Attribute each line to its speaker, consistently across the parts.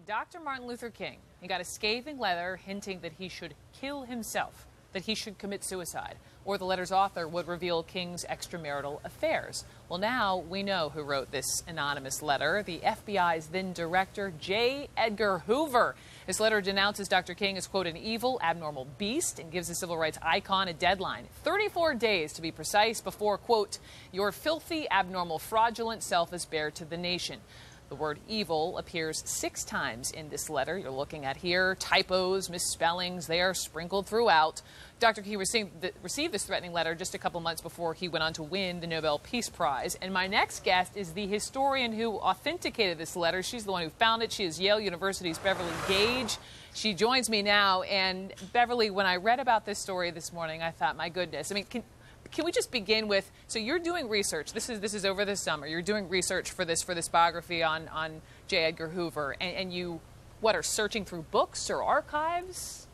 Speaker 1: Dr. Martin Luther King, he got a scathing letter hinting that he should kill himself, that he should commit suicide, or the letter's author would reveal King's extramarital affairs. Well, now we know who wrote this anonymous letter, the FBI's then director, J. Edgar Hoover. His letter denounces Dr. King as, quote, an evil, abnormal beast and gives the civil rights icon a deadline, 34 days to be precise, before, quote, your filthy, abnormal, fraudulent self is bare to the nation. The word evil appears 6 times in this letter you're looking at here. Typos, misspellings, they are sprinkled throughout. Dr. King received this threatening letter just a couple months before he went on to win the Nobel Peace Prize. And my next guest is the historian who authenticated this letter. She's the one who found it. She is Yale University's Beverly Gage. She joins me now. And Beverly, when I read about this story this morning, I thought, my goodness, I mean, can we just begin with, so you're doing research, this is over the summer, you're doing research for this biography on J. Edgar Hoover, and you, what, are searching through books or archives?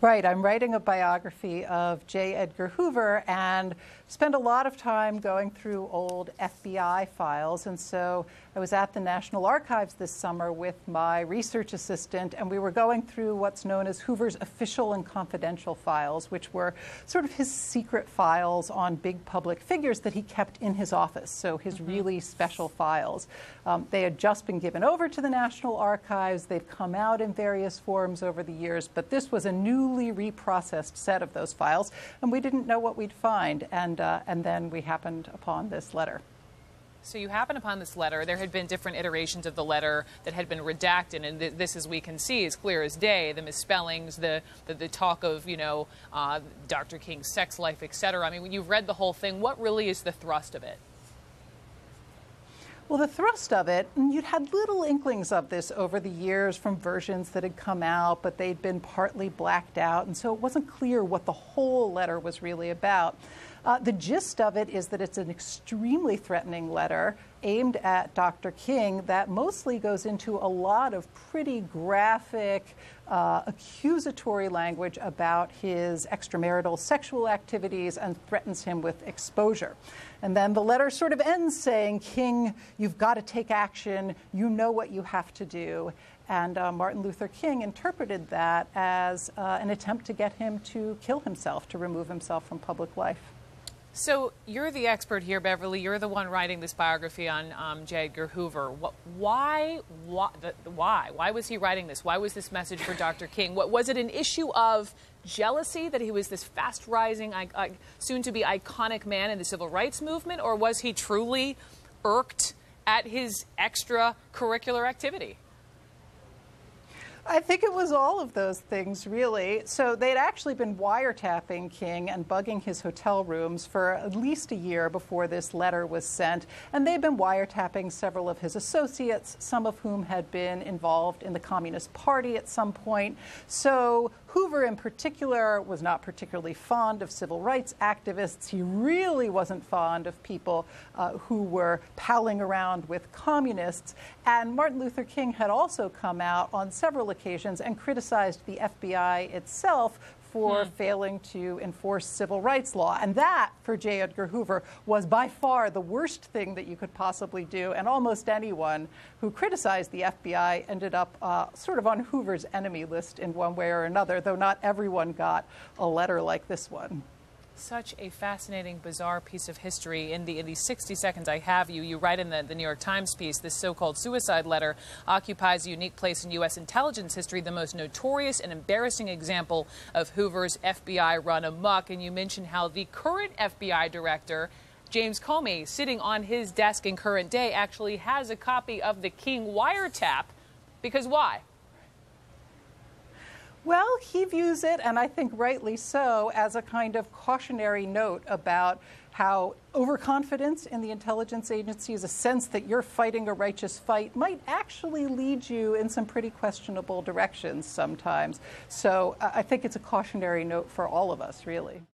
Speaker 2: Right, I'm writing a biography of J. Edgar Hoover and spend a lot of time going through old FBI files. And so I was at the National Archives this summer with my research assistant, and we were going through what's known as Hoover's official and confidential files, which were sort of his secret files on big public figures that he kept in his office, so his really special files. They had just been given over to the National Archives. They've come out in various forms over the years, but this was a newly reprocessed set of those files, and we didn't know what we'd find. And then we happened upon this letter.
Speaker 1: So you happened upon this letter. There had been different iterations of the letter that had been redacted, and this, as we can see, is clear as day. The misspellings, the talk of, you know, Dr. King's sex life, etc. I mean, when you've read the whole thing, what really is the thrust of it?
Speaker 2: Well, the thrust of it, and you'd had little inklings of this over the years from versions that had come out, but they'd been partly blacked out, and so it wasn't clear what the whole letter was really about. The gist of it is that it's an extremely threatening letter aimed at Dr. King that mostly goes into a lot of pretty graphic, accusatory language about his extramarital sexual activities and threatens him with exposure. And then the letter sort of ends saying, King, you've got to take action. You know what you have to do. And Martin Luther King interpreted that as an attempt to get him to kill himself, to remove himself from public life.
Speaker 1: So you're the expert here, Beverly. You're the one writing this biography on J. Edgar Hoover. Why was he writing this? Why was this message for Dr. King? Was it an issue of jealousy that he was this fast-rising, soon-to-be iconic man in the civil rights movement, or was he truly irked at his extracurricular activity?
Speaker 2: I think it was all of those things, really. So they'd actually been wiretapping King and bugging his hotel rooms for at least a year before this letter was sent. And they'd been wiretapping several of his associates, some of whom had been involved in the Communist Party at some point. So Hoover, in particular, was not particularly fond of civil rights activists. He really wasn't fond of people who were palling around with communists. And Martin Luther King had also come out on several occasions and criticized the FBI itself for failing to enforce civil rights law. And that, for J. Edgar Hoover, was by far the worst thing that you could possibly do. And almost anyone who criticized the FBI ended up sort of on Hoover's enemy list in one way or another, though not everyone got a letter like this one.
Speaker 1: Such a fascinating, bizarre piece of history. In the 60 seconds I have you write in the New York Times piece, this so-called suicide letter occupies a unique place in U.S. intelligence history, the most notorious and embarrassing example of Hoover's FBI run amok. And you mentioned how the current FBI director, James Comey, sitting on his desk in current day, actually has a copy of the King wiretap. Because why?
Speaker 2: Well, he views it, and I think rightly so, as a kind of cautionary note about how overconfidence in the intelligence agencies, a sense that you're fighting a righteous fight, might actually lead you in some pretty questionable directions sometimes. So I think it's a cautionary note for all of us, really.